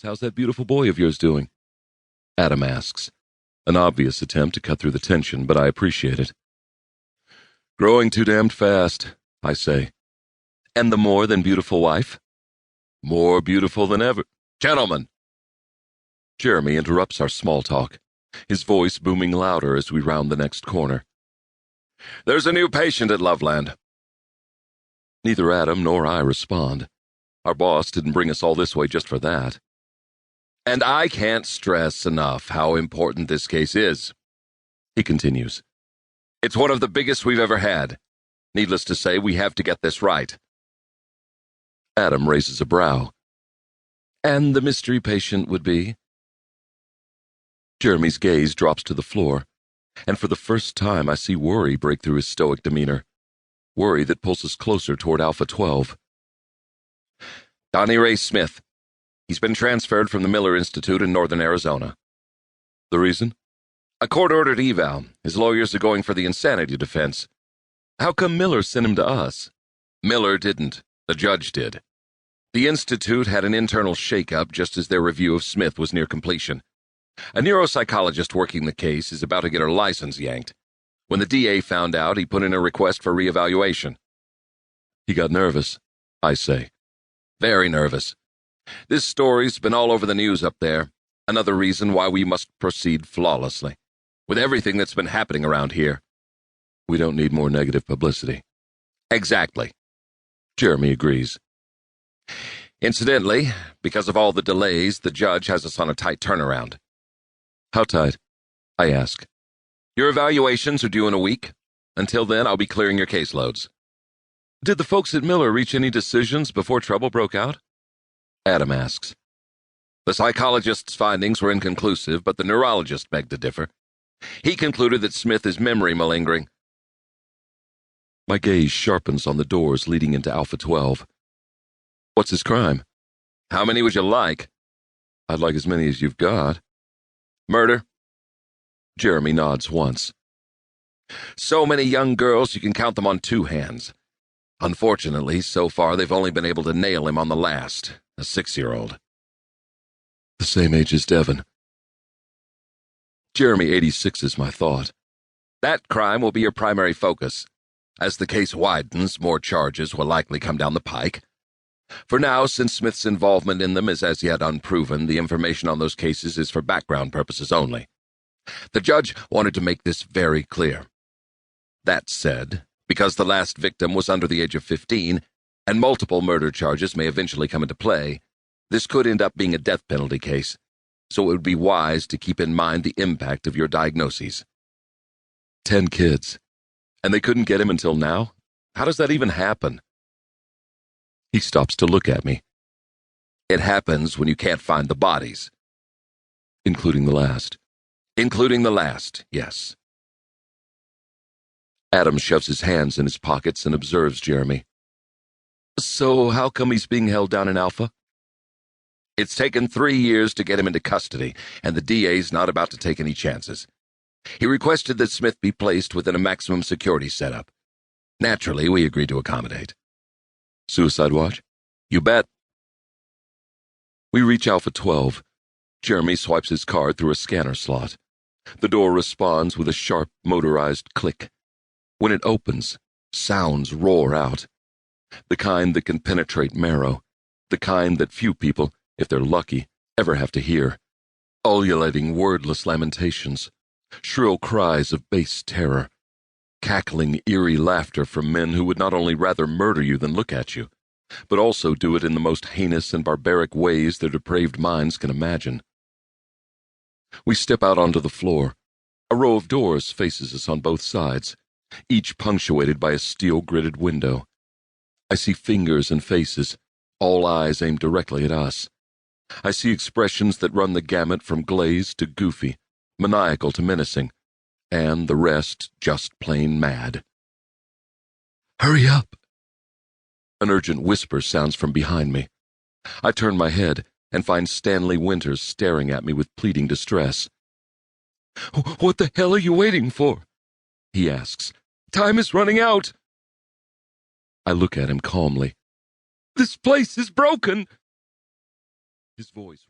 How's that beautiful boy of yours doing? Adam asks. An obvious attempt to cut through the tension, but I appreciate it. Growing too damned fast, I say. And the more than beautiful wife? More beautiful than ever. Gentlemen! Jeremy interrupts our small talk, his voice booming louder as we round the next corner. There's a new patient at Loveland. Neither Adam nor I respond. Our boss didn't bring us all this way just for that. And I can't stress enough how important this case is, he continues. It's one of the biggest we've ever had. Needless to say, we have to get this right. Adam raises a brow. And the mystery patient would be? Jeremy's gaze drops to the floor, and for the first time I see worry break through his stoic demeanor. Worry that pulls us closer toward Alpha 12. Donny Ray Smith. He's been transferred from the Miller Institute in northern Arizona. The reason? A court-ordered eval. His lawyers are going for the insanity defense. How come Miller sent him to us? Miller didn't. The judge did. The Institute had an internal shake-up just as their review of Smith was near completion. A neuropsychologist working the case is about to get her license yanked. When the DA found out, he put in a request for reevaluation. He got nervous, I say. Very nervous. This story's been all over the news up there. Another reason why we must proceed flawlessly. With everything that's been happening around here. We don't need more negative publicity. Exactly. Jeremy agrees. Incidentally, because of all the delays, the judge has us on a tight turnaround. How tight? I ask. Your evaluations are due in a week. Until then, I'll be clearing your caseloads. Did the folks at Miller reach any decisions before trouble broke out? Adam asks. The psychologist's findings were inconclusive, but the neurologist begged to differ. He concluded that Smith is memory malingering. My gaze sharpens on the doors leading into Alpha 12. What's his crime? How many would you like? I'd like as many as you've got. Murder? Jeremy nods once. So many young girls you can count them on two hands. Unfortunately, so far they've only been able to nail him on the last, a 6-year-old. The same age as Devon. Jeremy 86 is my thought. That crime will be your primary focus. As the case widens, more charges will likely come down the pike. For now, since Smith's involvement in them is as yet unproven, the information on those cases is for background purposes only. The judge wanted to make this very clear. That said, because the last victim was under the age of 15, and multiple murder charges may eventually come into play, this could end up being a death penalty case, so it would be wise to keep in mind the impact of your diagnoses. 10 kids. And they couldn't get him until now? How does that even happen? He stops to look at me. It happens when you can't find the bodies. Including the last. Including the last, yes. Adam shoves his hands in his pockets and observes Jeremy. So how come he's being held down in Alpha? It's taken 3 years to get him into custody, and the DA's not about to take any chances. He requested that Smith be placed within a maximum security setup. Naturally, we agreed to accommodate. Suicide watch? You bet. We reach Alpha 12. Jeremy swipes his card through a scanner slot. The door responds with a sharp, motorized click. When it opens, sounds roar out. The kind that can penetrate marrow. The kind that few people, if they're lucky, ever have to hear. Ululating, wordless lamentations. Shrill cries of base terror. Cackling, eerie laughter from men who would not only rather murder you than look at you, but also do it in the most heinous and barbaric ways their depraved minds can imagine. We step out onto the floor. A row of doors faces us on both sides, each punctuated by a steel-gridded window. I see fingers and faces, all eyes aimed directly at us. I see expressions that run the gamut from glazed to goofy, maniacal to menacing, and the rest just plain mad. Hurry up! An urgent whisper sounds from behind me. I turn my head and find Stanley Winters staring at me with pleading distress. What the hell are you waiting for? He asks. Time is running out. I look at him calmly. This place is broken. His voice